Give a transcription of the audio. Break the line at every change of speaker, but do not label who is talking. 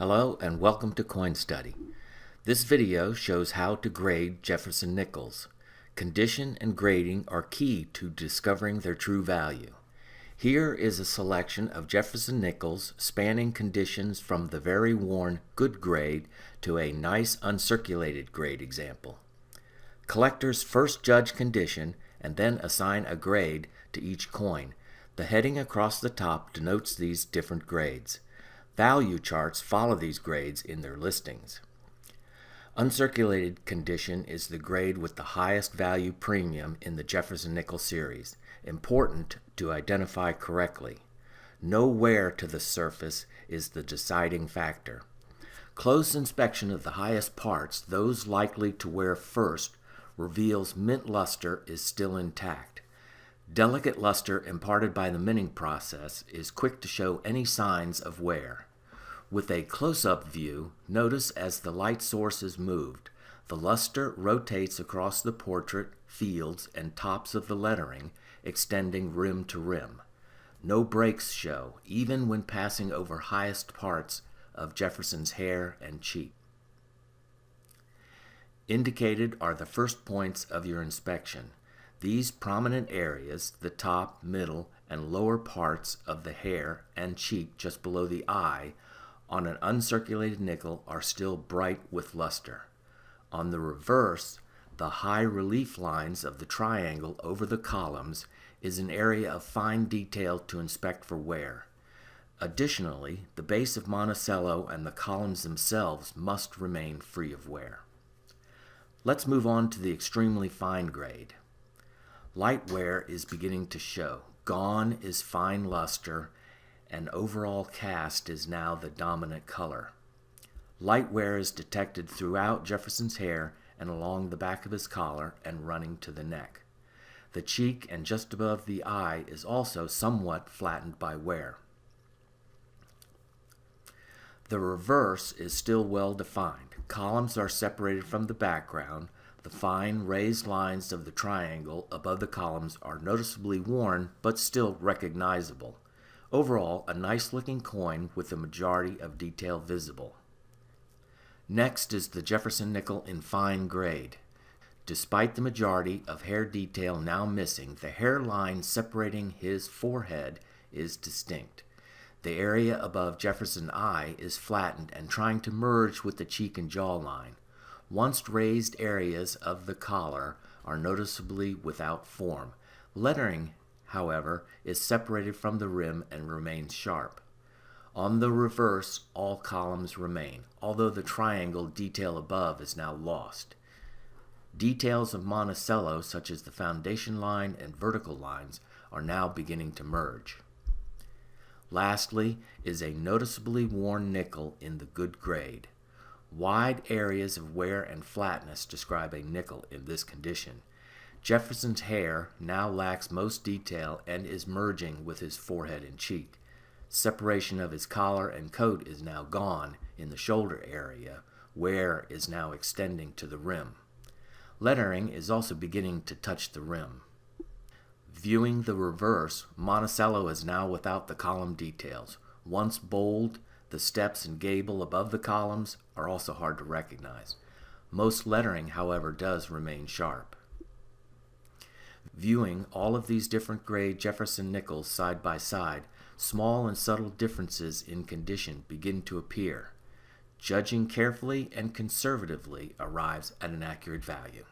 Hello and welcome to CoinStudy. This video shows how to grade Jefferson nickels. Condition and grading are key to discovering their true value. Here is a selection of Jefferson nickels spanning conditions from the very worn good grade to a nice uncirculated grade example. Collectors first judge condition and then assign a grade to each coin. The heading across the top denotes these different grades. Value charts follow these grades in their listings. Uncirculated condition is the grade with the highest value premium in the Jefferson Nickel series, important to identify correctly. No wear to the surface is the deciding factor. Close inspection of the highest parts, those likely to wear first, reveals mint luster is still intact. Delicate luster imparted by the minting process is quick to show any signs of wear. With a close-up view, notice as the light source is moved, the luster rotates across the portrait, fields, and tops of the lettering, extending rim to rim. No breaks show, even when passing over highest parts of Jefferson's hair and cheek. Indicated are the first points of your inspection. These prominent areas, the top, middle, and lower parts of the hair and cheek just below the eye, on an uncirculated nickel are still bright with luster. On the reverse, the high relief lines of the triangle over the columns is an area of fine detail to inspect for wear. Additionally, the base of Monticello and the columns themselves must remain free of wear. Let's move on to the extremely fine grade. Light wear is beginning to show. Gone is fine luster, and overall cast is now the dominant color. Light wear is detected throughout Jefferson's hair and along the back of his collar and running to the neck. The cheek and just above the eye is also somewhat flattened by wear. The reverse is still well defined. Columns are separated from the background. The fine raised lines of the triangle above the columns are noticeably worn but still recognizable. Overall, a nice-looking coin with the majority of detail visible. Next is the Jefferson nickel in fine grade. Despite the majority of hair detail now missing, the hairline separating his forehead is distinct. The area above Jefferson's eye is flattened and trying to merge with the cheek and jawline. Once raised areas of the collar are noticeably without form. Lettering, however, is separated from the rim and remains sharp. On the reverse, all columns remain, although the triangle detail above is now lost. Details of Monticello, such as the foundation line and vertical lines, are now beginning to merge. Lastly is a noticeably worn nickel in the good grade. Wide areas of wear and flatness describe a nickel in this condition. Jefferson's hair now lacks most detail and is merging with his forehead and cheek. Separation of his collar and coat is now gone in the shoulder area. Wear is now extending to the rim. Lettering is also beginning to touch the rim. Viewing the reverse, Monticello is now without the column details. Once bold, the steps and gable above the columns are also hard to recognize. Most lettering, however, does remain sharp. Viewing all of these different grade Jefferson nickels side by side, small and subtle differences in condition begin to appear. Judging carefully and conservatively arrives at an accurate value.